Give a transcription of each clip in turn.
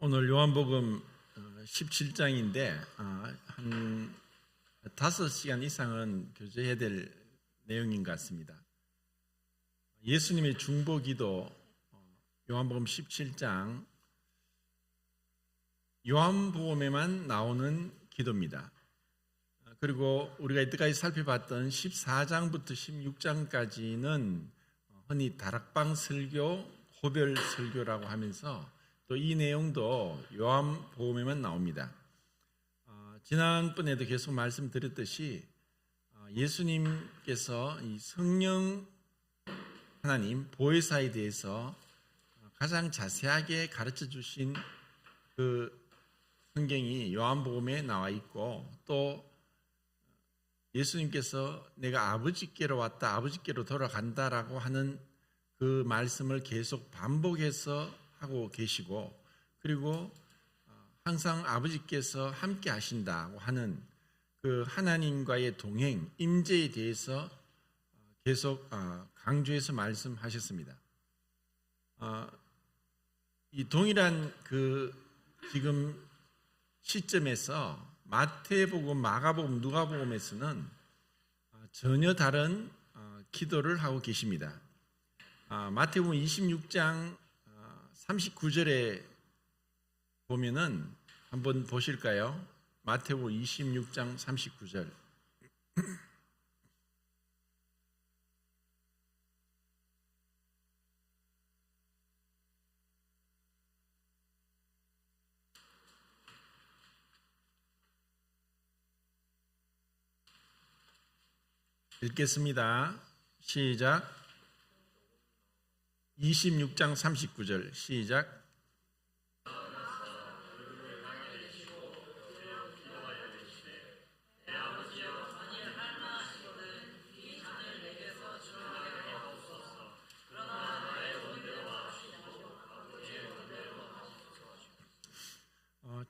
오늘 요한복음 17장인데 한 5시간 이상은 교제해야 될 내용인 것 같습니다. 예수님의 중보기도 요한복음 17장 요한복음에만 나오는 기도입니다. 그리고 우리가 이때까지 살펴봤던 14장부터 16장까지는 흔히 다락방 설교, 호별 설교라고 하면서 또 이 내용도 요한복음에만 나옵니다. 지난번에도 계속 말씀드렸듯이 예수님께서 이 성령 하나님 보혜사에 대해서 가장 자세하게 가르쳐 주신 그 성경이 요한복음에 나와 있고, 또 예수님께서 내가 아버지께로 왔다 아버지께로 돌아간다라고 하는 그 말씀을 계속 반복해서 하고 계시고, 그리고 항상 아버지께서 함께 하신다고 하는 그 하나님과의 동행, 임재에 대해서 계속 강조해서 말씀하셨습니다. 이 동일한 그 지금 시점에서 마태복음, 마가복음, 누가복음에서는 전혀 다른 기도를 하고 계십니다. 마태복음 26장 39절에 보면은 한번 보실까요? 마태복음 26장 39절. 읽겠습니다. 시작. 26장 39절 시작.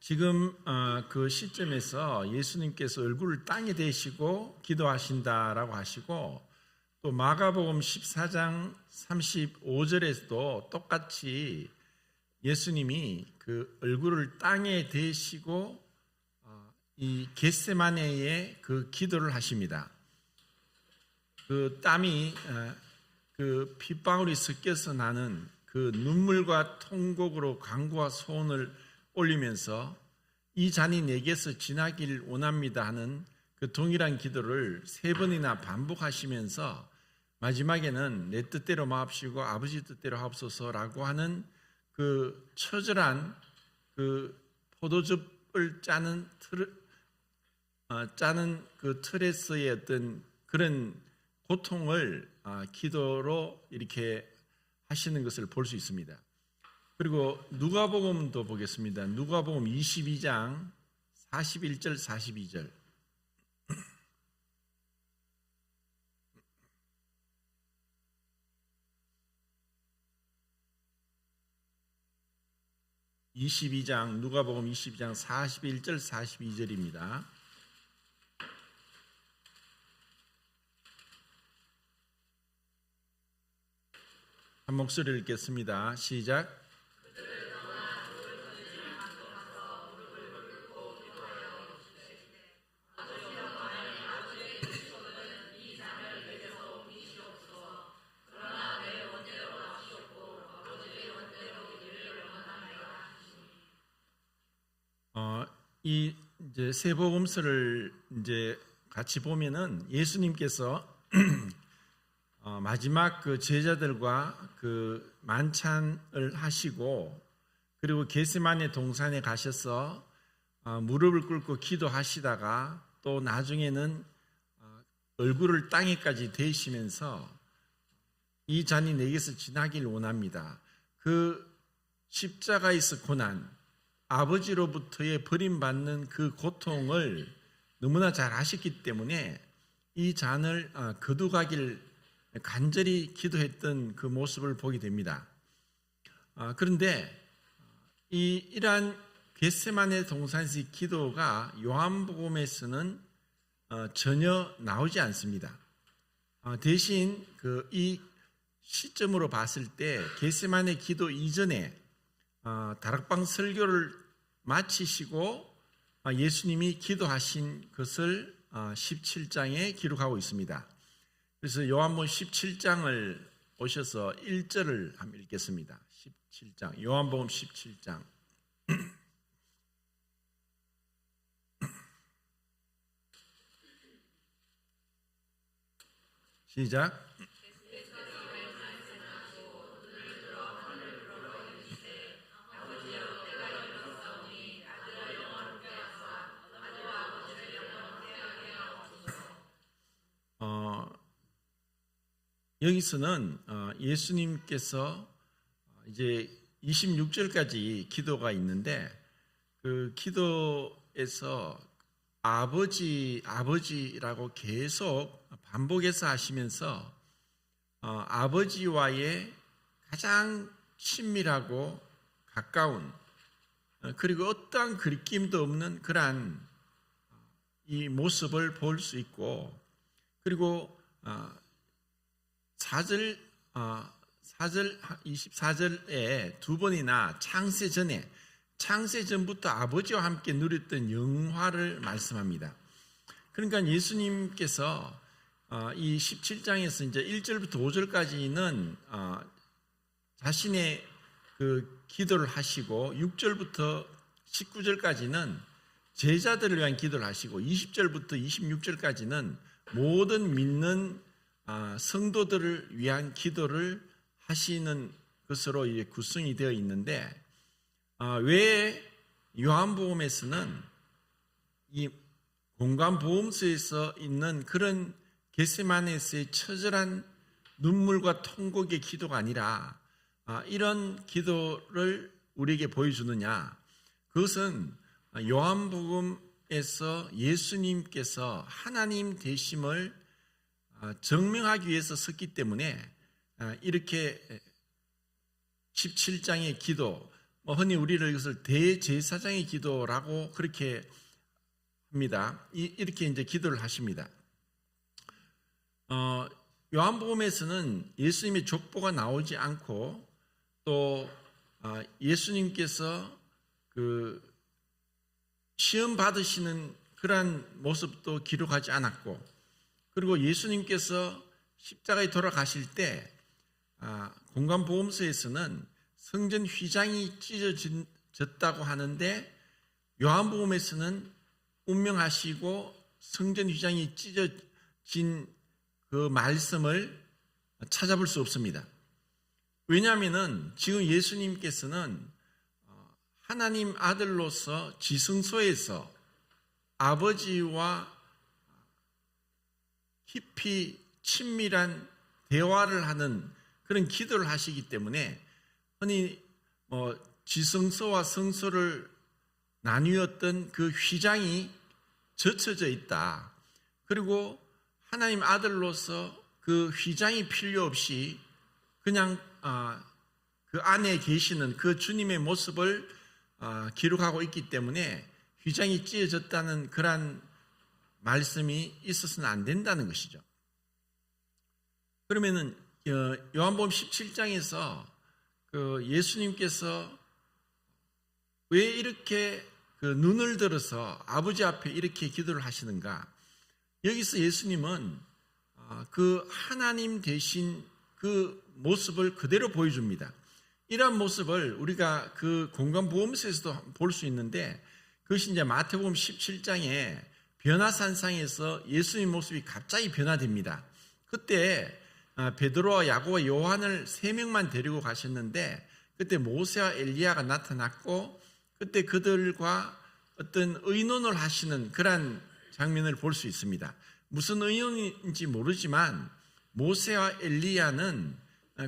지금 그 시점에서 예수님께서 얼굴을 땅에 대시고 기도하신다라고 하시고, 또 마가복음 14장 35절에서도 똑같이 예수님이 그 얼굴을 땅에 대시고 이 겟세마네의 그 기도를 하십니다. 그 땀이 그 핏방울이 섞여서 나는 그 눈물과 통곡으로 간구와 소원을 올리면서 이 잔이 내게서 지나길 원합니다 하는 그 동일한 기도를 3번이나 반복하시면서 마지막에는 내 뜻대로 마옵시고 아버지 뜻대로 하옵소서라고 하는 그 처절한 그 포도즙을 짜는 그 틀에서의 어떤 그런 고통을 기도로 이렇게 하시는 것을 볼 수 있습니다. 그리고 누가복음도 보겠습니다. 누가복음 22장 41절 42절. 누가복음 22장 41절 42절입니다. 한 목소리를 읽겠습니다. 시작. 이 이제 세복음서를 이제 같이 보면은 예수님께서 마지막 그 제자들과 그 만찬을 하시고, 그리고 겟세마네 동산에 가셔서 무릎을 꿇고 기도하시다가 또 나중에는 얼굴을 땅에까지 대시면서 이 잔이 내게서 지나길 원합니다. 그 십자가에서 고난, 아버지로부터의 버림받는 그 고통을 너무나 잘 아셨기 때문에 이 잔을 거두가길 간절히 기도했던 그 모습을 보게 됩니다. 그런데 이러한 겟세마네 동산에서의 기도가 요한복음에서는 전혀 나오지 않습니다. 대신 이 시점으로 봤을 때 겟세마네 기도 이전에 다락방 설교를 마치시고 예수님이 기도하신 것을 17장에 기록하고 있습니다. 그래서 요한복음 17장을 오셔서 1절을 한번 읽겠습니다. 17장, 요한복음 17장. 시작. 여기서는 예수님께서 이제 26절까지 기도가 있는데 그 기도에서 아버지라고 계속 반복해서 하시면서 아버지와의 가장 친밀하고 가까운 그리고 어떠한 그리낌도 없는 그러한 이 모습을 볼 수 있고 그리고 4절 24절에 두 번이나 창세 전부터 아버지와 함께 누렸던 영화를 말씀합니다. 그러니까 예수님께서 이 17장에서 이제 1절부터 5절까지는 자신의 그 기도를 하시고 6절부터 19절까지는 제자들을 위한 기도를 하시고 20절부터 26절까지는 모든 믿는 성도들을 위한 기도를 하시는 것으로 이제 구성이 되어 있는데 왜 요한복음에서는 이 공관보험서에서 있는 그런 겟세마네에서의 처절한 눈물과 통곡의 기도가 아니라 이런 기도를 우리에게 보여주느냐? 그것은 요한복음에서 예수님께서 하나님 되심을 증명하기 위해서 썼기 때문에 이렇게 17장의 기도, 흔히 우리를 이것을 대제사장의 기도라고 그렇게 합니다. 이렇게 이제 기도를 하십니다. 요한복음에서는 예수님의 족보가 나오지 않고 또 예수님께서 그 시험 받으시는 그러한 모습도 기록하지 않았고 그리고 예수님께서 십자가에 돌아가실 때 공관보험서에서는 성전 휘장이 찢어졌다고 하는데 요한복음에서는 운명하시고 성전 휘장이 찢어진 그 말씀을 찾아볼 수 없습니다. 왜냐하면 지금 예수님께서는 하나님 아들로서 지성소에서 아버지와 깊이 친밀한 대화를 하는 그런 기도를 하시기 때문에 흔히 지성소와 성소를 나뉘었던 그 휘장이 젖혀져 있다. 그리고 하나님 아들로서 그 휘장이 필요 없이 그냥 그 안에 계시는 그 주님의 모습을 기록하고 있기 때문에 휘장이 찢어졌다는 그런 말씀이 있어서는 안 된다는 것이죠. 그러면은 요한복음 17장에서 그 예수님께서 왜 이렇게 그 눈을 들어서 아버지 앞에 이렇게 기도를 하시는가? 여기서 예수님은 그 하나님 되신 그 모습을 그대로 보여줍니다. 이러한 모습을 우리가 그 공관보험서에서도 볼 수 있는데 그것이 이제 마태복음 17장에 변화산상에서 예수님 모습이 갑자기 변화됩니다. 그때 베드로와 야고보와 요한을 3명만 데리고 가셨는데 그때 모세와 엘리야가 나타났고 그때 그들과 어떤 의논을 하시는 그런 장면을 볼 수 있습니다. 무슨 의논인지 모르지만 모세와 엘리야는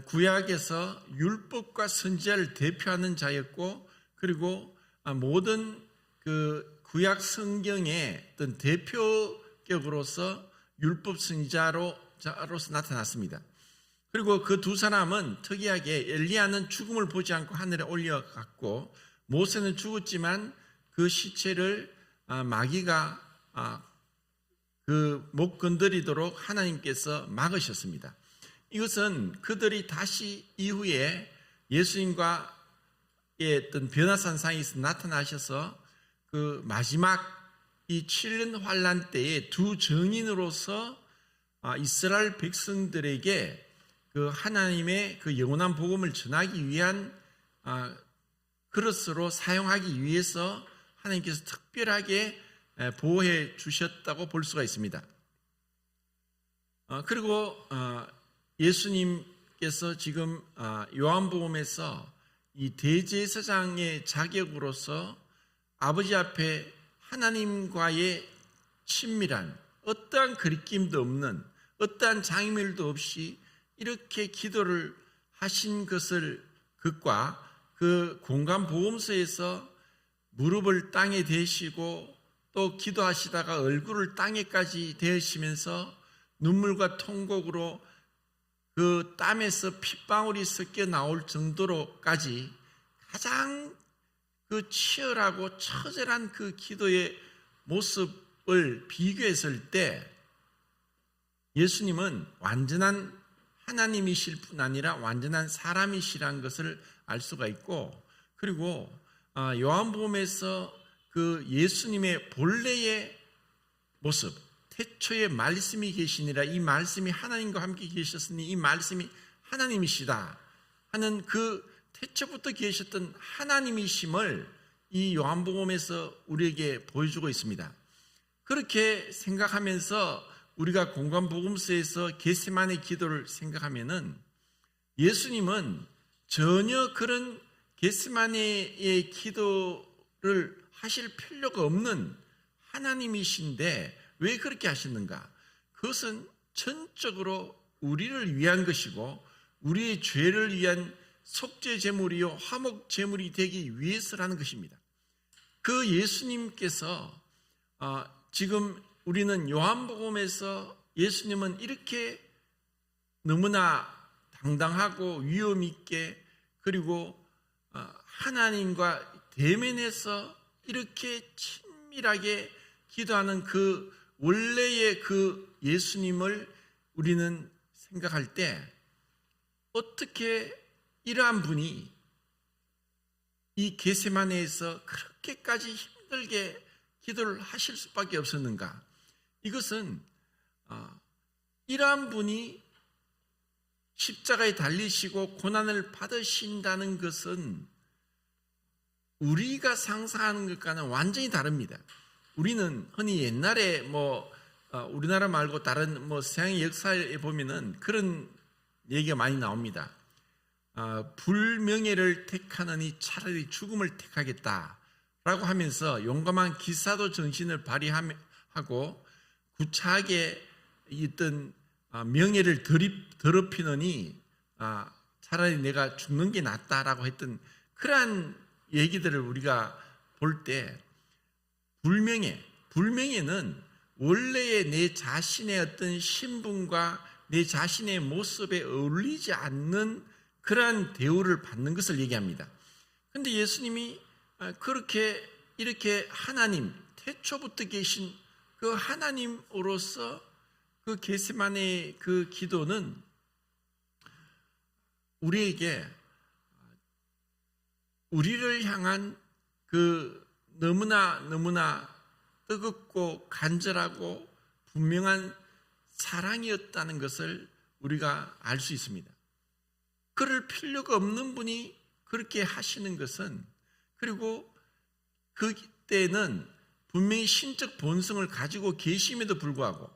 구약에서 율법과 선지자를 대표하는 자였고 그리고 모든 그 구약 성경의 어떤 대표격으로서 율법 선지자로서 나타났습니다. 그리고 그 두 사람은 특이하게 엘리야는 죽음을 보지 않고 하늘에 올려갔고 모세는 죽었지만 그 시체를 마귀가 그 목 건드리도록 하나님께서 막으셨습니다. 이것은 그들이 다시 이후에 예수님과 어떤 변화산상에서 나타나셔서 그 마지막 이 7년 환란 때에 두 증인으로서 이스라엘 백성들에게 그 하나님의 그 영원한 복음을 전하기 위한 그릇으로 사용하기 위해서 하나님께서 특별하게 보호해 주셨다고 볼 수가 있습니다. 그리고 예수님께서 지금 요한복음에서 이 대제사장의 자격으로서 아버지 앞에 하나님과의 친밀한 어떠한 거리낌도 없는 어떠한 장애물도 없이 이렇게 기도를 하신 것과 그 공간보험소에서 무릎을 땅에 대시고 또 기도하시다가 얼굴을 땅에까지 대시면서 눈물과 통곡으로 그 땀에서 핏방울이 섞여 나올 정도로까지 가장 그 치열하고 처절한 그 기도의 모습을 비교했을 때 예수님은 완전한 하나님이실 뿐 아니라 완전한 사람이시라는 것을 알 수가 있고, 그리고 요한복음에서 그 예수님의 본래의 모습, 태초에 말씀이 계시니라, 이 말씀이 하나님과 함께 계셨으니 이 말씀이 하나님이시다 하는 그 태초부터 계셨던 하나님이심을 이 요한복음에서 우리에게 보여주고 있습니다. 그렇게 생각하면서 우리가 공간복음서에서 겟세마네 기도를 생각하면은 예수님은 전혀 그런 겟세마네의 기도를 하실 필요가 없는 하나님이신데 왜 그렇게 하시는가? 그것은 전적으로 우리를 위한 것이고 우리의 죄를 위한 속죄 제물이요 화목 제물이 되기 위해서라는 것입니다. 그 예수님께서 지금 우리는 요한복음에서 예수님은 이렇게 너무나 당당하고 위엄 있게 그리고 하나님과 대면해서 이렇게 친밀하게 기도하는 그 원래의 그 예수님을 우리는 생각할 때 어떻게 이러한 분이 이 겟세마네에서 그렇게까지 힘들게 기도를 하실 수밖에 없었는가? 이것은 이러한 분이 십자가에 달리시고 고난을 받으신다는 것은 우리가 상상하는 것과는 완전히 다릅니다. 우리는 흔히 옛날에 우리나라 말고 다른 서양의 역사에 보면은 그런 얘기가 많이 나옵니다. 불명예를 택하느니 차라리 죽음을 택하겠다라고 하면서 용감한 기사도 정신을 발휘하고 구차하게 있던 명예를 더럽히느니 차라리 내가 죽는 게 낫다라고 했던 그러한 얘기들을 우리가 볼 때 불명예는 원래의 내 자신의 어떤 신분과 내 자신의 모습에 어울리지 않는 그러한 대우를 받는 것을 얘기합니다. 그런데 예수님이 그렇게 이렇게 하나님, 태초부터 계신 그 하나님으로서 그 겟세마네 그 기도는 우리에게 우리를 향한 그 너무나 뜨겁고 간절하고 분명한 사랑이었다는 것을 우리가 알 수 있습니다. 그럴 필요가 없는 분이 그렇게 하시는 것은, 그리고 그때는 분명히 신적 본성을 가지고 계심에도 불구하고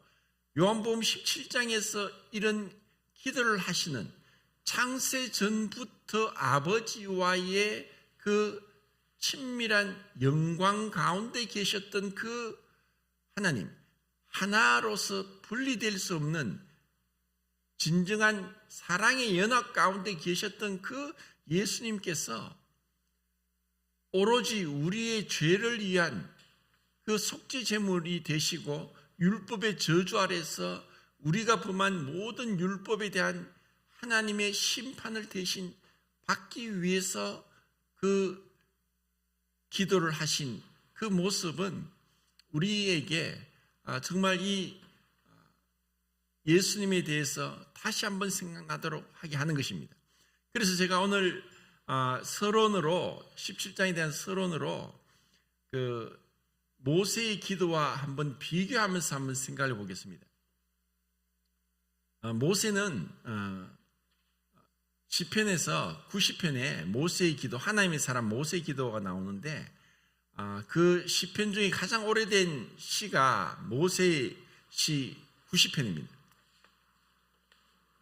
요한복음 17장에서 이런 기도를 하시는 창세 전부터 아버지와의 그 친밀한 영광 가운데 계셨던 그 하나님, 하나로서 분리될 수 없는 진정한 사랑의 연합 가운데 계셨던 그 예수님께서 오로지 우리의 죄를 위한 그 속죄 제물이 되시고 율법의 저주 아래서 우리가 범한 모든 율법에 대한 하나님의 심판을 대신 받기 위해서 그 기도를 하신 그 모습은 우리에게 정말 이 예수님에 대해서 다시 한번 생각나도록 하게 하는 것입니다. 그래서 제가 오늘 서론으로 17장에 대한 서론으로 그 모세의 기도와 한번 비교하면서 한번 생각해 보겠습니다. 모세는 시편에서 90편에 모세의 기도, 하나님의 사람 모세의 기도가 나오는데 그 시편 중에 가장 오래된 시가 모세의 시 90편입니다.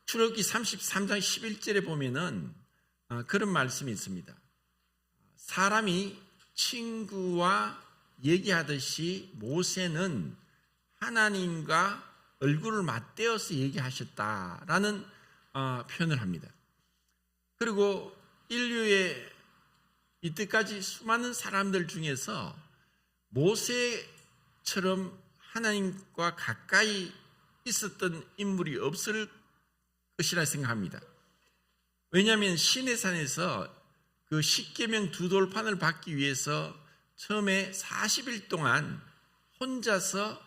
출애굽기 33장 11절에 보면은 그런 말씀이 있습니다. 사람이 친구와 얘기하듯이 모세는 하나님과 얼굴을 맞대어서 얘기하셨다라는 표현을 합니다. 그리고 인류의 이때까지 수많은 사람들 중에서 모세처럼 하나님과 가까이 있었던 인물이 없을 것이라 생각합니다. 왜냐하면 시내산에서 그 십계명 두 돌판을 받기 위해서 처음에 40일 동안 혼자서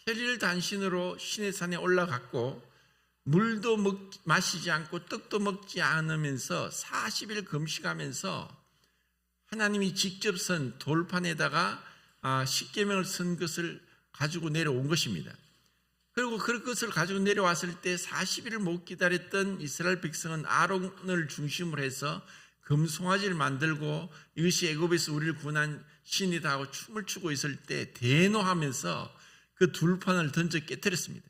혈일단신으로 시내산에 올라갔고 물도 마시지 않고 떡도 먹지 않으면서 40일 금식하면서 하나님이 직접 선 돌판에다가 십계명을 쓴 것을 가지고 내려온 것입니다. 그리고 그 것을 가지고 내려왔을 때 40일을 못 기다렸던 이스라엘 백성은 아론을 중심으로 해서 금송아지를 만들고 이것이 애굽에서 우리를 구원한 신이다 하고 춤을 추고 있을 때 대노하면서 그 돌판을 던져 깨뜨렸습니다.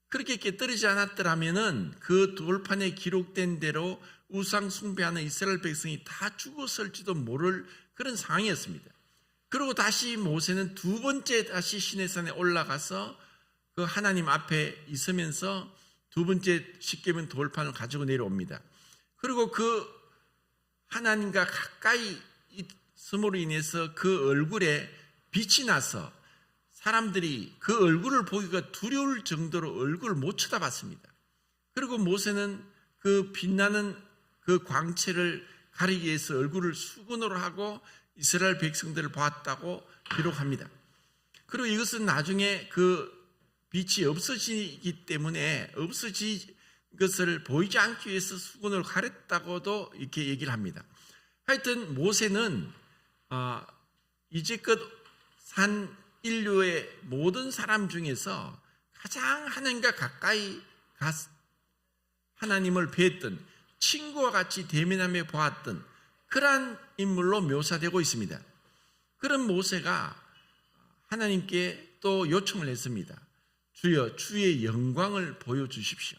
그렇게 깨뜨리지 않았더라면은 그 돌판에 기록된 대로 우상 숭배하는 이스라엘 백성이 다 죽었을지도 모를 그런 상황이었습니다. 그리고 다시 모세는 두 번째 다시 시내산에 올라가서 그 하나님 앞에 있으면서 두 번째 십계명 돌판을 가지고 내려옵니다. 그리고 그 하나님과 가까이 있음으로 인해서 그 얼굴에 빛이 나서 사람들이 그 얼굴을 보기가 두려울 정도로 얼굴을 못 쳐다봤습니다. 그리고 모세는 그 빛나는 그 광채를 가리기 위해서 얼굴을 수건으로 하고 이스라엘 백성들을 보았다고 기록합니다. 그리고 이것은 나중에 그 빛이 없어지기 때문에 없어진 것을 보이지 않기 위해서 수건을 가렸다고도 이렇게 얘기를 합니다. 하여튼 모세는 이제껏 산 인류의 모든 사람 중에서 가장 하나님과 가까이 하나님을 뵀던 친구와 같이 대면하며 보았던 그러한 인물로 묘사되고 있습니다. 그런 모세가 하나님께 또 요청을 했습니다. 주여 주의 영광을 보여주십시오.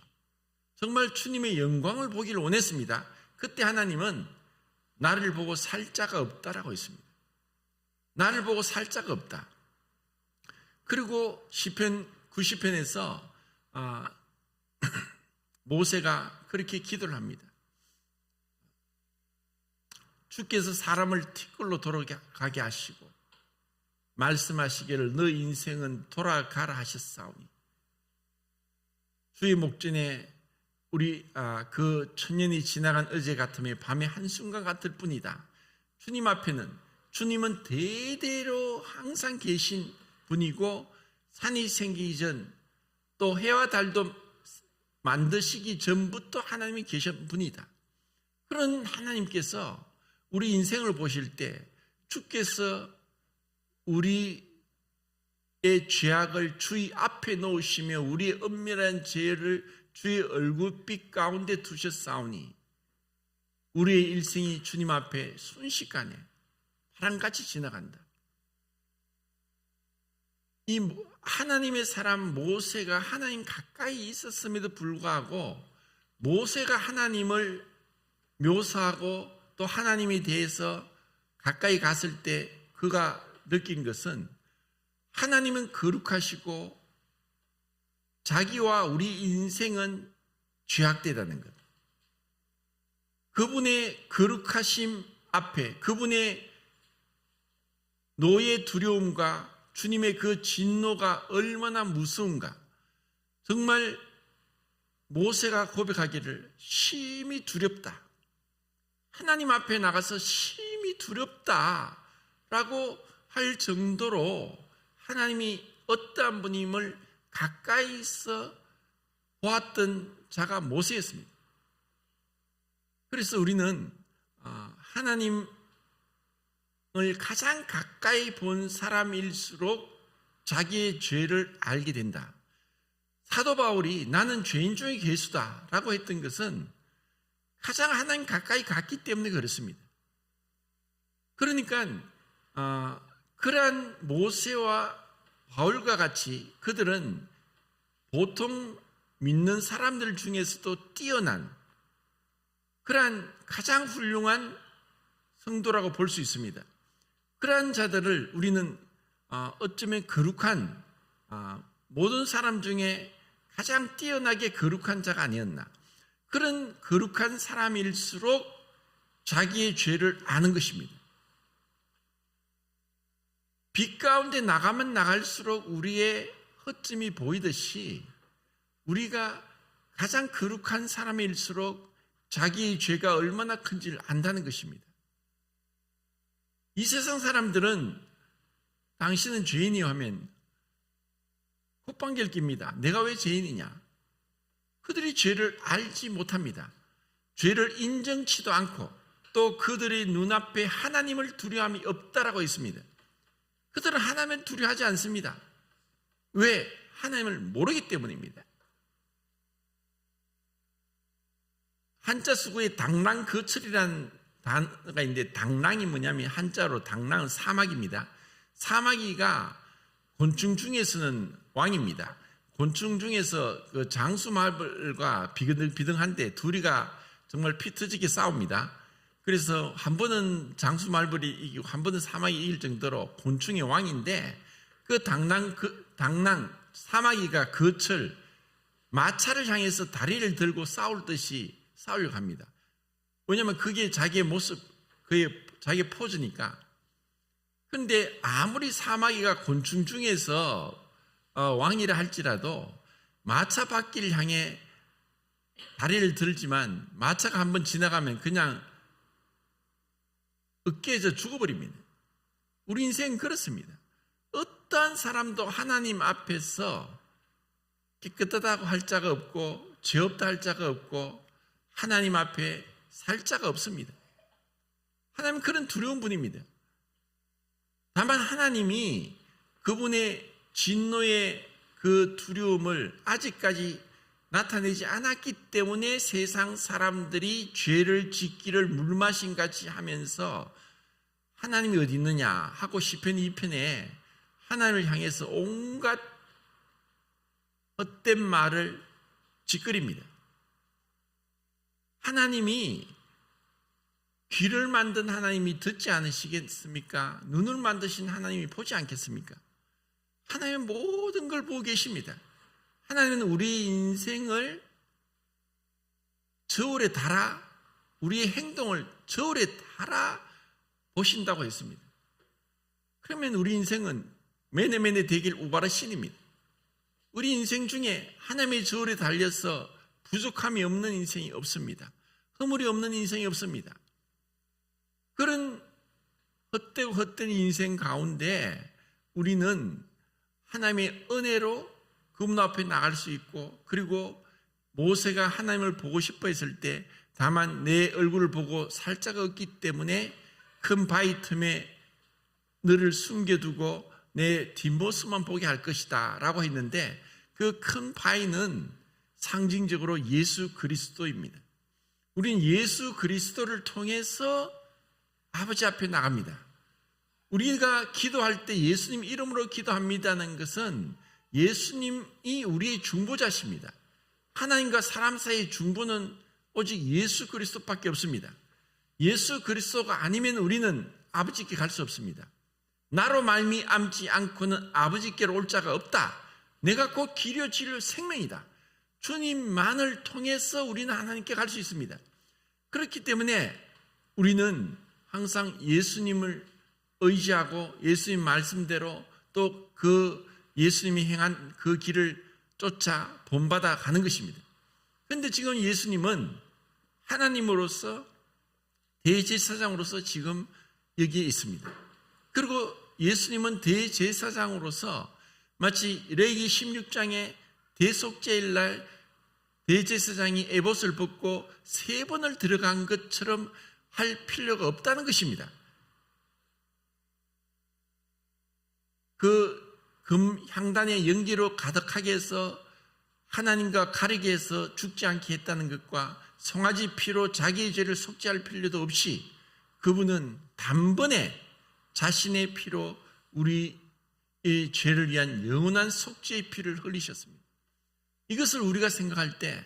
정말 주님의 영광을 보기를 원했습니다. 그때 하나님은 나를 보고 살 자가 없다라고 했습니다. 나를 보고 살 자가 없다. 그리고 시편 90편에서 모세가 그렇게 기도를 합니다. 주께서 사람을 티끌로 돌아가게 하시고 말씀하시기를 너 인생은 돌아가라 하셨사오니 주의 목전에 우리 그 천년이 지나간 어제 같으며 밤의 한순간 같을 뿐이다. 주님 앞에는 주님은 대대로 항상 계신 분이고 산이 생기기 전 또 해와 달도 만드시기 전부터 하나님이 계신 분이다. 그런 하나님께서 우리 인생을 보실 때 주께서 우리의 죄악을 주의 앞에 놓으시며 우리의 은밀한 죄를 주의 얼굴빛 가운데 두셨사오니 우리의 일생이 주님 앞에 순식간에 바람같이 지나간다. 이 하나님의 사람 모세가 하나님 가까이 있었음에도 불구하고 모세가 하나님을 묘사하고 또 하나님에 대해서 가까이 갔을 때 그가 느낀 것은 하나님은 거룩하시고 자기와 우리 인생은 죄악되다는 것. 그분의 거룩하심 앞에 그분의 노의 두려움과 주님의 그 진노가 얼마나 무서운가. 정말 모세가 고백하기를 심히 두렵다. 하나님 앞에 나가서 심히 두렵다라고 할 정도로 하나님이 어떠한 분임을 가까이서 보았던 자가 모세였습니다. 그래서 우리는 하나님을 가장 가까이 본 사람일수록 자기의 죄를 알게 된다. 사도 바울이 나는 죄인 중에 괴수다라고 했던 것은 가장 하나님 가까이 갔기 때문에 그렇습니다. 그러니까 그러한 모세와 바울과 같이 그들은 보통 믿는 사람들 중에서도 뛰어난 그러한 가장 훌륭한 성도라고 볼 수 있습니다. 그러한 자들을 우리는 어쩌면 거룩한 모든 사람 중에 가장 뛰어나게 거룩한 자가 아니었나. 그런 거룩한 사람일수록 자기의 죄를 아는 것입니다. 빛 가운데 나가면 나갈수록 우리의 허점이 보이듯이 우리가 가장 거룩한 사람일수록 자기의 죄가 얼마나 큰지를 안다는 것입니다. 이 세상 사람들은 당신은 죄인이요 하면 콧방귀를 낍니다. 내가 왜 죄인이냐? 그들이 죄를 알지 못합니다. 죄를 인정치도 않고 또 그들의 눈앞에 하나님을 두려움이 없다라고 있습니다. 그들은 하나님을 두려워하지 않습니다. 왜? 하나님을 모르기 때문입니다. 한자 수구에 당랑거철이라는 단어가 있는데 당랑이 뭐냐면 한자로 당랑은 사마귀입니다. 사마귀가 곤충 중에서는 왕입니다. 곤충 중에서 그 장수말벌과 비등비등한데 둘이가 정말 피 터지게 싸웁니다. 그래서 한 번은 장수말벌이 이기고 한 번은 사마귀 이길 정도로 곤충의 왕인데 그 당랑 사마귀가 거철 마차를 향해서 다리를 들고 싸울 듯이 싸우려고 합니다. 왜냐하면 그게 자기의 모습, 그게 자기의 포즈니까. 그런데 아무리 사마귀가 곤충 중에서 왕이라 할지라도 마차 바퀴를 향해 다리를 들지만 마차가 한번 지나가면 그냥 으깨져 죽어버립니다. 우리 인생은 그렇습니다. 어떠한 사람도 하나님 앞에서 깨끗하다고 할 자가 없고 죄 없다 할 자가 없고 하나님 앞에 살 자가 없습니다. 하나님은 그런 두려운 분입니다. 다만 하나님이 그분의 진노의 그 두려움을 아직까지 나타내지 않았기 때문에 세상 사람들이 죄를 짓기를 물마신 같이 하면서 하나님이 어디 있느냐 하고 시편 2편에 하나님을 향해서 온갖 헛된 말을 짓거립니다. 하나님이 귀를 만든 하나님이 듣지 않으시겠습니까? 눈을 만드신 하나님이 보지 않겠습니까? 하나님은 모든 걸 보고 계십니다. 하나님은 우리 인생을 저울에 달아 우리의 행동을 저울에 달아 보신다고 했습니다. 그러면 우리 인생은 매네매네 되길 우바라 신입니다. 우리 인생 중에 하나님의 저울에 달려서 부족함이 없는 인생이 없습니다. 허물이 없는 인생이 없습니다. 그런 헛되고 헛된 인생 가운데 우리는 하나님의 은혜로 그분 앞에 나갈 수 있고, 그리고 모세가 하나님을 보고 싶어 했을 때 다만 내 얼굴을 보고 살 자가 없기 때문에 큰 바위 틈에 너를 숨겨두고 내 뒷모습만 보게 할 것이다 라고 했는데, 그 큰 바위는 상징적으로 예수 그리스도입니다. 우리는 예수 그리스도를 통해서 아버지 앞에 나갑니다. 우리가 기도할 때 예수님 이름으로 기도합니다는 것은 예수님이 우리의 중보자십니다. 하나님과 사람 사이의 중보는 오직 예수 그리스도밖에 없습니다. 예수 그리스도가 아니면 우리는 아버지께 갈 수 없습니다. 나로 말미암지 않고는 아버지께로 올 자가 없다. 내가 곧 길이요 진리요 생명이다. 주님만을 통해서 우리는 하나님께 갈 수 있습니다. 그렇기 때문에 우리는 항상 예수님을 의지하고 예수님 말씀대로 또 그 예수님이 행한 그 길을 쫓아 본받아 가는 것입니다. 그런데 지금 예수님은 하나님으로서 대제사장으로서 지금 여기에 있습니다. 그리고 예수님은 대제사장으로서 마치 레위기 16장에 대속죄일날 대제사장이 에봇을 벗고 3번을 들어간 것처럼 할 필요가 없다는 것입니다. 그 금 향단의 연기로 가득하게 해서 하나님과 가리게 해서 죽지 않게 했다는 것과 송아지 피로 자기의 죄를 속죄할 필요도 없이 그분은 단번에 자신의 피로 우리의 죄를 위한 영원한 속죄의 피를 흘리셨습니다. 이것을 우리가 생각할 때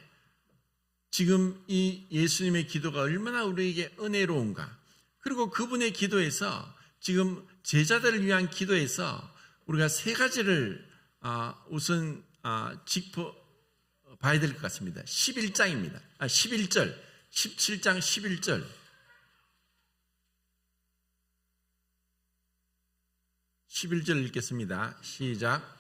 지금 이 예수님의 기도가 얼마나 우리에게 은혜로운가. 그리고 그분의 기도에서 지금 제자들을 위한 기도에서 우리가 세 가지를 우선 짚어 봐야 될 것 같습니다. 11장입니다. 11절, 17장 11절. 11절 읽겠습니다. 시작.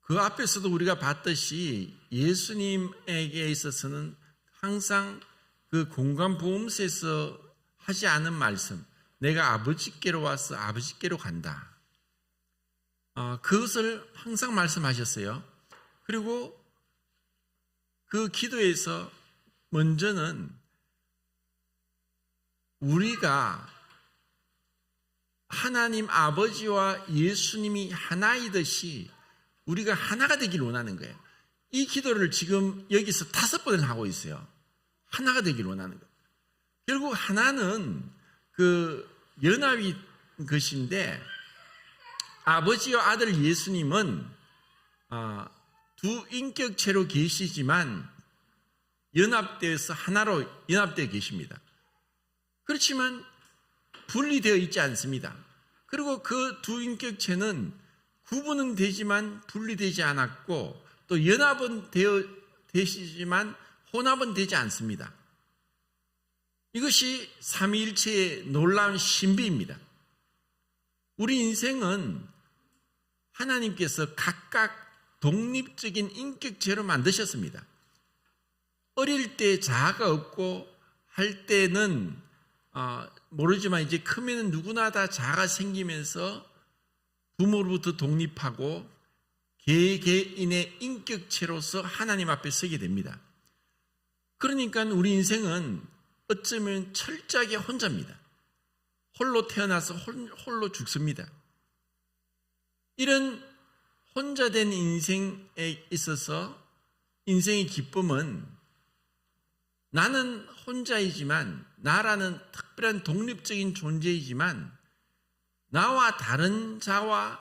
그 앞에서도 우리가 봤듯이 예수님에게 있어서는 항상 그 공관보험서에서 하지 않은 말씀, 내가 아버지께로 와서 아버지께로 간다. 그것을 항상 말씀하셨어요. 그리고 그 기도에서 먼저는 우리가 하나님 아버지와 예수님이 하나이듯이 우리가 하나가 되길 원하는 거예요. 이 기도를 지금 여기서 5번을 하고 있어요. 하나가 되길 원하는 거예요. 결국 하나는 그 연합이 것인데 아버지와 아들 예수님은 두 인격체로 계시지만 연합되어서 하나로 연합되어 계십니다. 그렇지만 분리되어 있지 않습니다. 그리고 그 두 인격체는 구분은 되지만 분리되지 않았고 또 연합은 되시지만 혼합은 되지 않습니다. 이것이 삼위일체의 놀라운 신비입니다. 우리 인생은 하나님께서 각각 독립적인 인격체로 만드셨습니다. 어릴 때 자아가 없고 할 때는 모르지만 이제 크면 누구나 다 자아가 생기면서 부모로부터 독립하고 개개인의 인격체로서 하나님 앞에 서게 됩니다. 그러니까 우리 인생은 어쩌면 철저하게 혼자입니다. 홀로 태어나서 홀로 죽습니다. 이런 혼자 된 인생에 있어서 인생의 기쁨은 나는 혼자이지만 나라는 특별한 독립적인 존재이지만 나와 다른 자와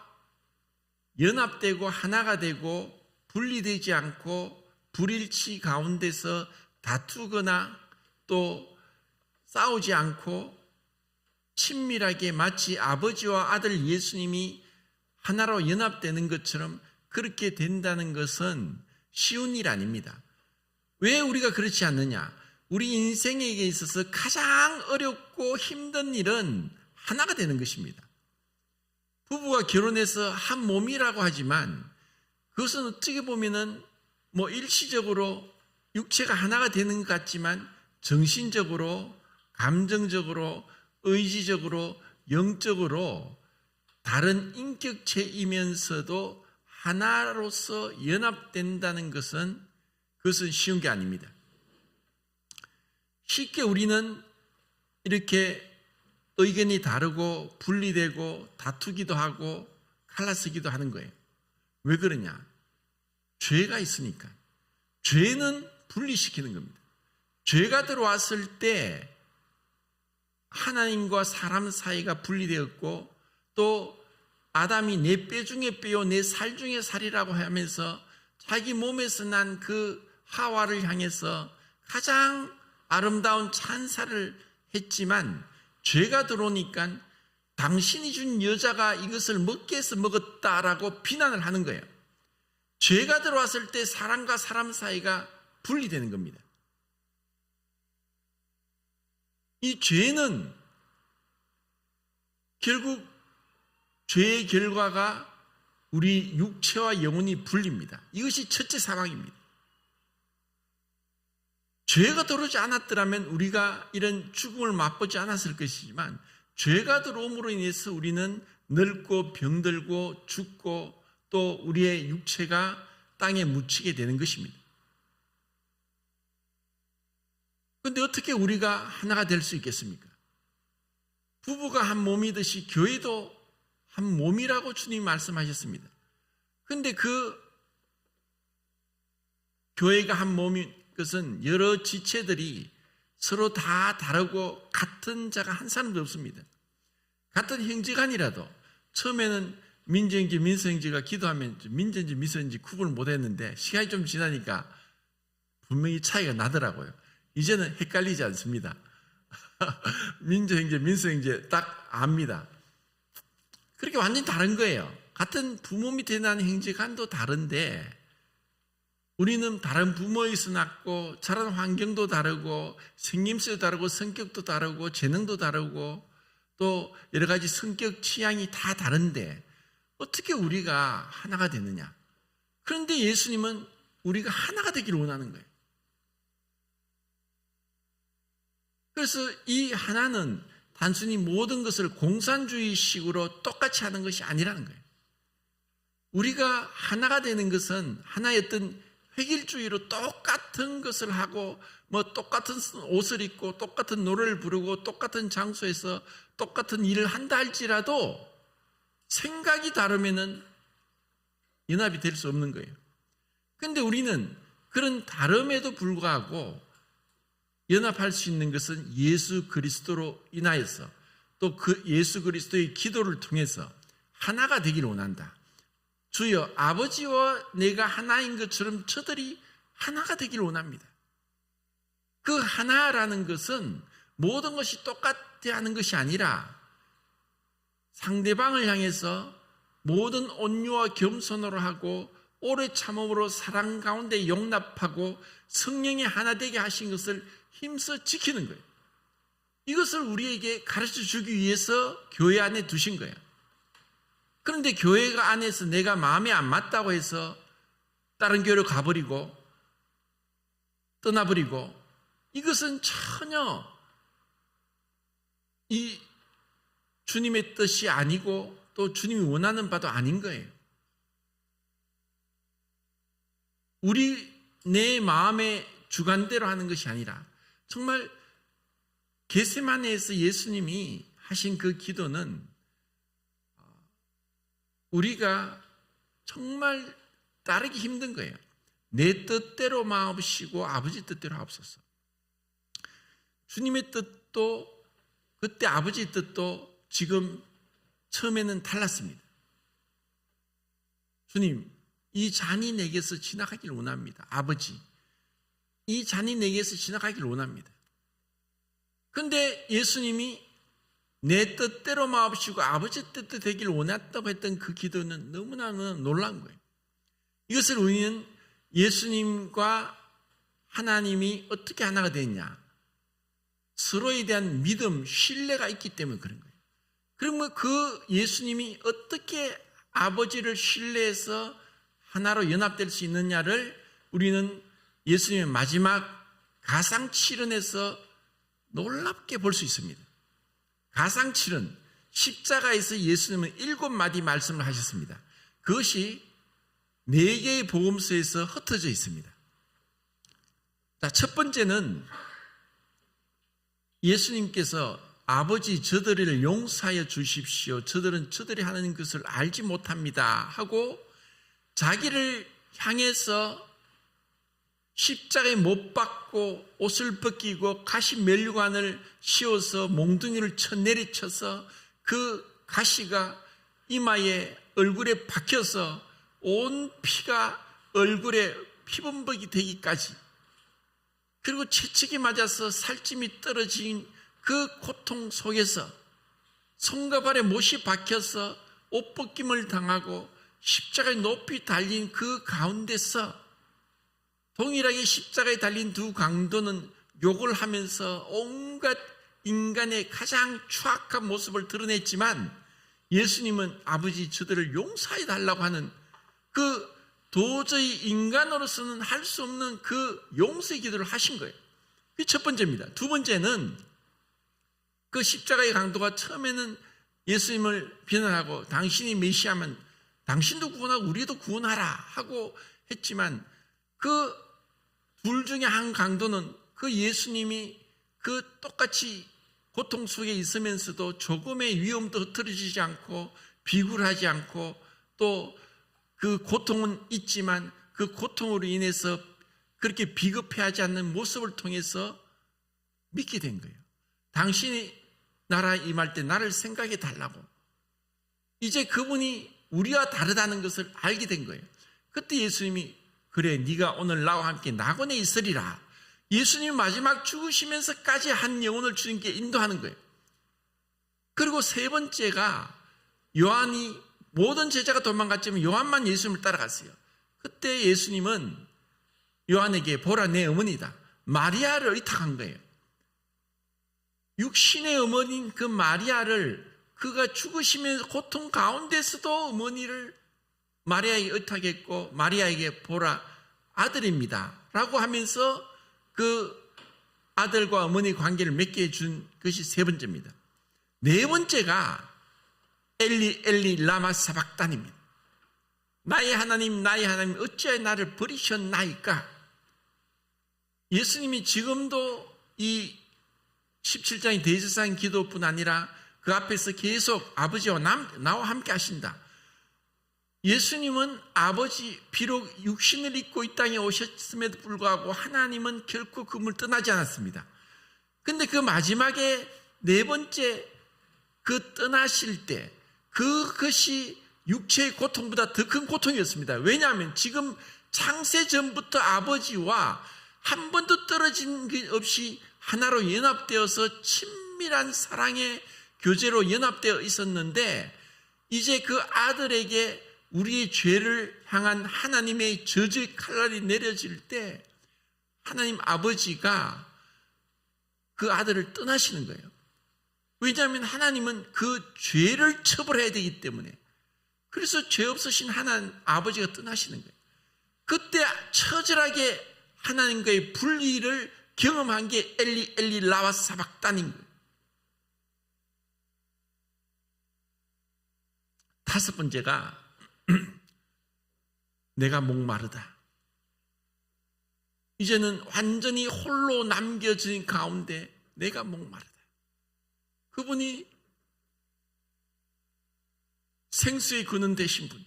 연합되고 하나가 되고 분리되지 않고 불일치 가운데서 다투거나 또 싸우지 않고 친밀하게 마치 아버지와 아들 예수님이 하나로 연합되는 것처럼 그렇게 된다는 것은 쉬운 일 아닙니다. 왜 우리가 그렇지 않느냐? 우리 인생에게 있어서 가장 어렵고 힘든 일은 하나가 되는 것입니다. 부부가 결혼해서 한 몸이라고 하지만 그것은 어떻게 보면은 일시적으로 육체가 하나가 되는 것 같지만 정신적으로, 감정적으로, 의지적으로, 영적으로 다른 인격체이면서도 하나로서 연합된다는 것은 그것은 쉬운 게 아닙니다. 쉽게 우리는 이렇게 의견이 다르고 분리되고 다투기도 하고 갈라서기도 하는 거예요. 왜 그러냐? 죄가 있으니까. 죄는 분리시키는 겁니다. 죄가 들어왔을 때 하나님과 사람 사이가 분리되었고 또 아담이 내 뼈 중에 뼈요 내 살 중에 살이라고 하면서 자기 몸에서 난 그 하와를 향해서 가장 아름다운 찬사를 했지만 죄가 들어오니까 당신이 준 여자가 이것을 먹게 해서 먹었다라고 비난을 하는 거예요. 죄가 들어왔을 때 사람과 사람 사이가 분리되는 겁니다. 이 죄는 결국 죄의 결과가 우리 육체와 영혼이 분립니다. 이것이 첫째 상황입니다. 죄가 들어오지 않았더라면 우리가 이런 죽음을 맛보지 않았을 것이지만 죄가 들어옴으로 인해서 우리는 늙고 병들고 죽고 또 우리의 육체가 땅에 묻히게 되는 것입니다. 그런데 어떻게 우리가 하나가 될 수 있겠습니까? 부부가 한 몸이듯이 교회도 한 몸이라고 주님이 말씀하셨습니다. 그런데 그 교회가 한 몸인 것은 여러 지체들이 서로 다 다르고 같은 자가 한 사람도 없습니다. 같은 형제간이라도 처음에는 민주형제, 민서형제가 기도하면 민주인지 민서인지 구분을 못했는데 시간이 좀 지나니까 분명히 차이가 나더라고요. 이제는 헷갈리지 않습니다. 민주형제, 민서형제 딱 압니다. 그렇게 완전히 다른 거예요. 같은 부모 밑에 난 형제간도 다른데 우리는 다른 부모에서 낳고 자란 환경도 다르고 생김새도 다르고 성격도 다르고 재능도 다르고 또 여러 가지 성격 취향이 다 다른데 어떻게 우리가 하나가 되느냐? 그런데 예수님은 우리가 하나가 되기를 원하는 거예요. 그래서 이 하나는 단순히 모든 것을 공산주의식으로 똑같이 하는 것이 아니라는 거예요. 우리가 하나가 되는 것은 하나의 어떤 획일주의로 똑같은 것을 하고 똑같은 옷을 입고 똑같은 노래를 부르고 똑같은 장소에서 똑같은 일을 한다 할지라도 생각이 다르면은 연합이 될 수 없는 거예요. 그런데 우리는 그런 다름에도 불구하고 연합할 수 있는 것은 예수 그리스도로 인하여서 또 그 예수 그리스도의 기도를 통해서 하나가 되기를 원한다. 주여 아버지와 내가 하나인 것처럼 저들이 하나가 되기를 원합니다. 그 하나라는 것은 모든 것이 똑같아 하는 것이 아니라 상대방을 향해서 모든 온유와 겸손으로 하고 오래 참음으로 사랑 가운데 용납하고 성령이 하나 되게 하신 것을 힘써 지키는 거예요. 이것을 우리에게 가르쳐 주기 위해서 교회 안에 두신 거예요. 그런데 교회가 안에서 내가 마음에 안 맞다고 해서 다른 교회로 가버리고 떠나버리고 이것은 전혀 이 주님의 뜻이 아니고 또 주님이 원하는 바도 아닌 거예요. 내 마음의 주관대로 하는 것이 아니라 정말 겟세마네에서 예수님이 하신 그 기도는 우리가 정말 따르기 힘든 거예요. 내 뜻대로 마옵시고 아버지 뜻대로 하옵소서. 주님의 뜻도 그때 아버지 뜻도 지금 처음에는 달랐습니다. 주님, 이 잔이 내게서 지나가길 원합니다. 아버지, 이 잔이 내게서 지나가길 원합니다. 그런데 예수님이 내 뜻대로 마옵시고 아버지 뜻대로 되길 원했다고 했던 그 기도는 너무나 놀라운 거예요. 이것을 우리는 예수님과 하나님이 어떻게 하나가 됐냐? 서로에 대한 믿음, 신뢰가 있기 때문에 그런 거예요. 그러면 그 예수님이 어떻게 아버지를 신뢰해서 하나로 연합될 수 있느냐를 우리는 예수님의 마지막 가상칠언에서 놀랍게 볼 수 있습니다. 가상칠언, 십자가에서 예수님은 7마디 말씀을 하셨습니다. 그것이 4개의 복음서에서 흩어져 있습니다. 자, 첫 번째는 예수님께서 아버지 저들을 용서하여 주십시오. 저들은 저들이 하는 것을 알지 못합니다 하고 자기를 향해서 십자가에 못 박고 옷을 벗기고 가시 멸관을 씌워서 몽둥이를 내리쳐서 그 가시가 이마에 얼굴에 박혀서 온 피가 얼굴에 피범벅이 되기까지 그리고 채찍이 맞아서 살찜이 떨어진 그 고통 속에서 손과 발에 못이 박혀서 옷벗김을 당하고 십자가에 높이 달린 그 가운데서 동일하게 십자가에 달린 두 강도는 욕을 하면서 온갖 인간의 가장 추악한 모습을 드러냈지만 예수님은 아버지 저들을 용서해 달라고 하는 그 도저히 인간으로서는 할 수 없는 그 용서의 기도를 하신 거예요. 이 첫 번째입니다. 두 번째는 그 십자가의 강도가 처음에는 예수님을 비난하고 당신이 메시아면 당신도 구원하고 우리도 구원하라 하고 했지만 그 둘 중에 한 강도는 그 예수님이 그 똑같이 고통 속에 있으면서도 조금의 위험도 흐트러지지 않고 비굴하지 않고 또 그 고통은 있지만 그 고통으로 인해서 그렇게 비겁해하지 않는 모습을 통해서 믿게 된 거예요. 당신이 나라 임할 때 나를 생각해 달라고. 이제 그분이 우리와 다르다는 것을 알게 된 거예요. 그때 예수님이 그래 네가 오늘 나와 함께 낙원에 있으리라. 예수님이 마지막 죽으시면서까지 한 영혼을 주님께 인도하는 거예요. 그리고 세 번째가 요한이 모든 제자가 도망갔지만 요한만 예수님을 따라갔어요. 그때 예수님은 요한에게 보라 내 어머니다. 마리아를 의탁한 거예요. 육신의 어머니인 그 마리아를 그가 죽으시면서 고통 가운데서도 어머니를 마리아에게 의탁했고 마리아에게 보라 아들입니다 라고 하면서 그 아들과 어머니 관계를 맺게 해준 것이 세 번째입니다. 네 번째가 엘리 엘리 라마 사박단입니다. 나의 하나님 어찌하여 나를 버리셨나이까. 예수님이 지금도 이 17장의 대제사장 기도뿐 아니라 그 앞에서 계속 아버지와 나와 함께 하신다. 예수님은 아버지 비록 육신을 입고 이 땅에 오셨음에도 불구하고 하나님은 결코 그분을 떠나지 않았습니다. 그런데 그 마지막에 네 번째 그 떠나실 때 그것이 육체의 고통보다 더 큰 고통이었습니다. 왜냐하면 지금 창세 전부터 아버지와 한 번도 떨어진 게 없이 하나로 연합되어서 친밀한 사랑의 교제로 연합되어 있었는데 이제 그 아들에게 우리의 죄를 향한 하나님의 저주의 칼날이 내려질 때 하나님 아버지가 그 아들을 떠나시는 거예요. 왜냐하면 하나님은 그 죄를 처벌해야 되기 때문에. 그래서 죄 없으신 하나님 아버지가 떠나시는 거예요. 그때 처절하게 하나님과의 분리를 경험한 게 엘리 엘리 라와 사박단인 거예요. 다섯 번째가 내가 목마르다. 이제는 완전히 홀로 남겨진 가운데 내가 목마르다. 그분이 생수의 근원 되신 분,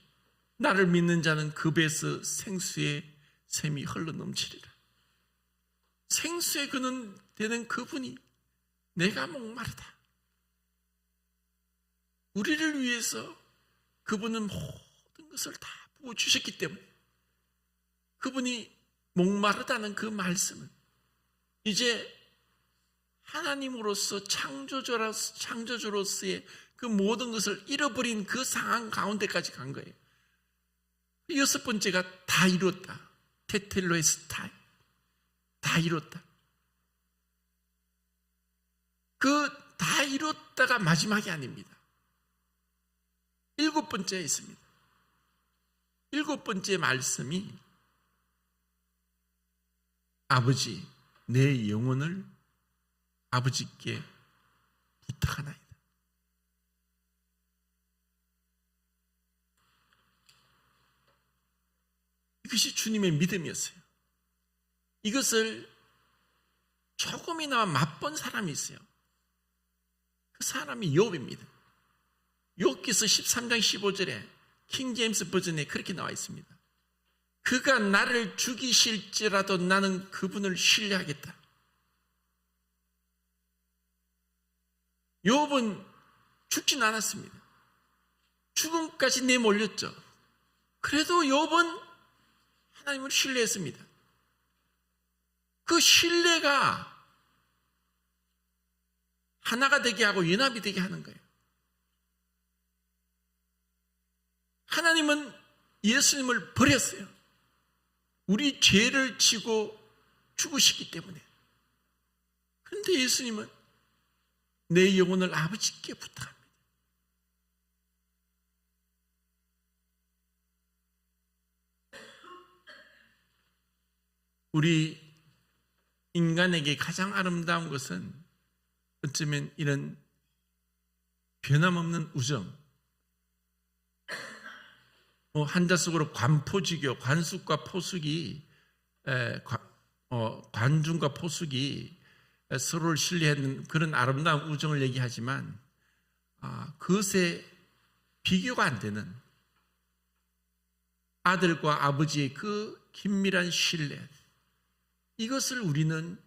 나를 믿는 자는 그 배에서 생수의 샘이 흘러 넘치리라. 생수의 근원 되는 그분이 내가 목마르다. 우리를 위해서 그분은 모든 것을 다 부어주셨기 때문에 그분이 목마르다는 그 말씀은 이제 하나님으로서 창조주로서의 그 모든 것을 잃어버린 그 상황 가운데까지 간 거예요. 여섯 번째가 다 이뤘다. 테텔로에스타이. 다 이뤘다. 그 다 이뤘다가 마지막이 아닙니다. 일곱 번째에 있습니다. 일곱 번째 말씀이 아버지 내 영혼을 아버지께 부탁하나이다. 이것이 주님의 믿음이었어요. 이것을 조금이나마 맛본 사람이 있어요. 그 사람이 욥입니다. 욥기서 13장 15절에 킹 제임스 버전에 그렇게 나와 있습니다. 그가 나를 죽이실지라도 나는 그분을 신뢰하겠다. 욥은 죽진 않았습니다. 죽음까지 내몰렸죠. 그래도 욥은 하나님을 신뢰했습니다. 그 신뢰가 하나가 되게 하고 연합이 되게 하는 거예요. 하나님은 예수님을 버렸어요. 우리 죄를 지고 죽으시기 때문에. 그런데 예수님은 내 영혼을 아버지께 부탁합니다. 우리 인간에게 가장 아름다운 것은 어쩌면 이런 변함없는 우정, 한자 속으로 관포지교, 관숙과 포숙이 관중과 포숙이 서로를 신뢰하는 그런 아름다운 우정을 얘기하지만 그것에 비교가 안 되는 아들과 아버지의 그 긴밀한 신뢰, 이것을 우리는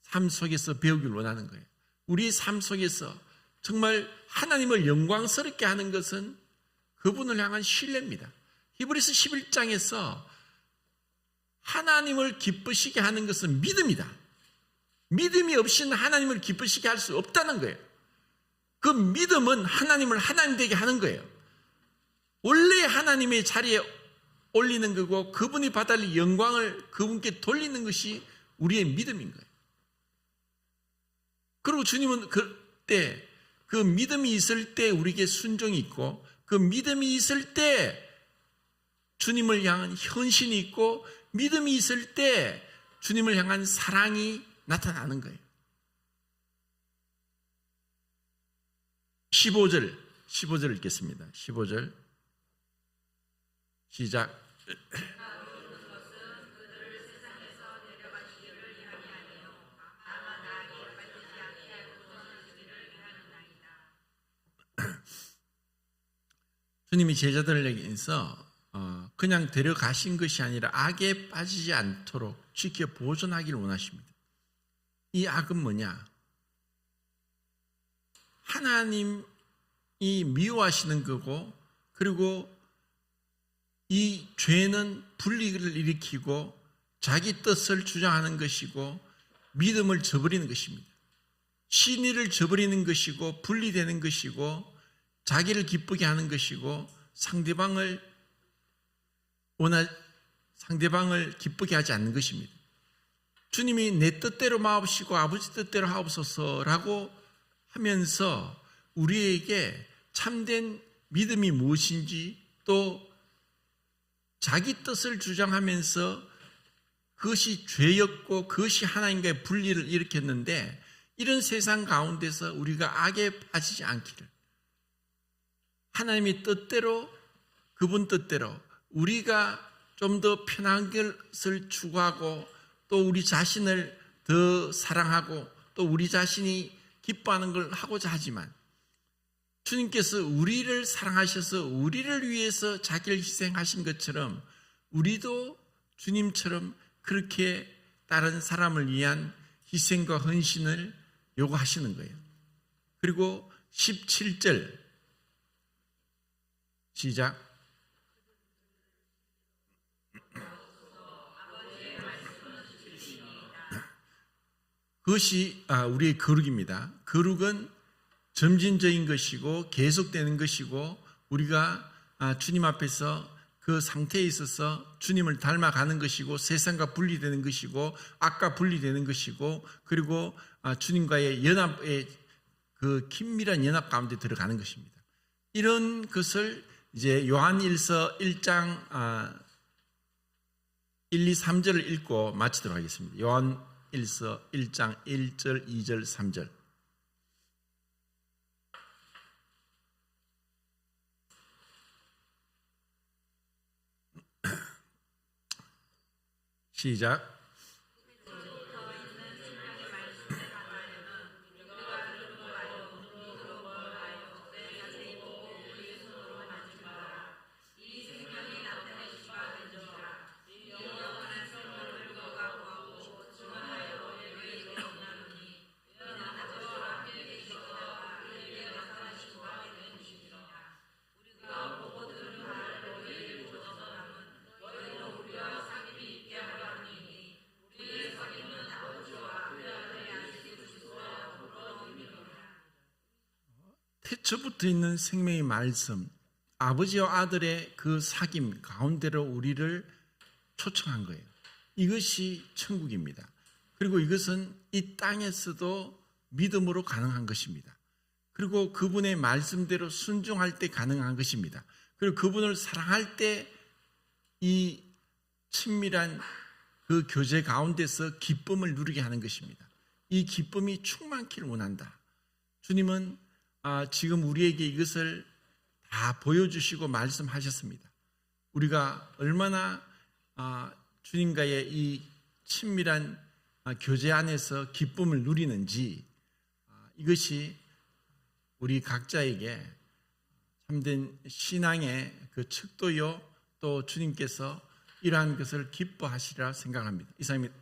삶 속에서 배우길 원하는 거예요. 우리 삶 속에서 정말 하나님을 영광스럽게 하는 것은 그분을 향한 신뢰입니다. 히브리서 11장에서 하나님을 기쁘시게 하는 것은 믿음이다. 믿음이 없이는 하나님을 기쁘시게 할 수 없다는 거예요. 그 믿음은 하나님을 하나님 되게 하는 거예요. 원래 하나님의 자리에 올리는 거고 그분이 받을 영광을 그분께 돌리는 것이 우리의 믿음인 거예요. 그리고 주님은 그때 그 믿음이 있을 때 우리에게 순종이 있고 그 믿음이 있을 때 주님을 향한 헌신이 있고 믿음이 있을 때 주님을 향한 사랑이 나타나는 거예요. 15절 읽겠습니다. 15절 시작. 주님이 제자들에게서 그냥 데려가신 것이 아니라 악에 빠지지 않도록 지켜 보존하기를 원하십니다. 이 악은 뭐냐? 하나님이 미워하시는 거고, 그리고 이 죄는 분리를 일으키고 자기 뜻을 주장하는 것이고 믿음을 저버리는 것입니다. 신의를 저버리는 것이고 분리되는 것이고 자기를 기쁘게 하는 것이고 상대방을 기쁘게 하지 않는 것입니다. 주님이 내 뜻대로 마옵시고 아버지 뜻대로 하옵소서라고 하면서 우리에게 참된 믿음이 무엇인지, 또 자기 뜻을 주장하면서 그것이 죄였고 그것이 하나님과의 분리를 일으켰는데, 이런 세상 가운데서 우리가 악에 빠지지 않기를, 하나님의 뜻대로, 그분 뜻대로 우리가 좀 더 편한 것을 추구하고 또 우리 자신을 더 사랑하고 또 우리 자신이 기뻐하는 걸 하고자 하지만, 주님께서 우리를 사랑하셔서 우리를 위해서 자기를 희생하신 것처럼 우리도 주님처럼 그렇게 다른 사람을 위한 희생과 헌신을 요구하시는 거예요. 그리고 17절 시작. 그것이 우리의 거룩입니다. 거룩은 점진적인 것이고 계속되는 것이고, 우리가 주님 앞에서 그 상태에 있어서 주님을 닮아가는 것이고, 세상과 분리되는 것이고, 악과 분리되는 것이고, 그리고 주님과의 연합의 그 긴밀한 연합 가운데 들어가는 것입니다. 이런 것을 이제 요한일서 1장 1, 2, 3절을 읽고 마치도록 하겠습니다. 요한일서 1장 1절, 2절, 3절. 시작. 태초부터 있는 생명의 말씀, 아버지와 아들의 그 사귐 가운데로 우리를 초청한 거예요. 이것이 천국입니다. 그리고 이것은 이 땅에서도 믿음으로 가능한 것입니다. 그리고 그분의 말씀대로 순종할 때 가능한 것입니다. 그리고 그분을 사랑할 때 이 친밀한 그 교제 가운데서 기쁨을 누리게 하는 것입니다. 이 기쁨이 충만키를 원한다. 주님은 지금 우리에게 이것을 다 보여주시고 말씀하셨습니다. 우리가 얼마나 주님과의 이 친밀한 교제 안에서 기쁨을 누리는지, 이것이 우리 각자에게 참된 신앙의 그 척도요, 또 주님께서 이러한 것을 기뻐하시리라 생각합니다. 이상입니다.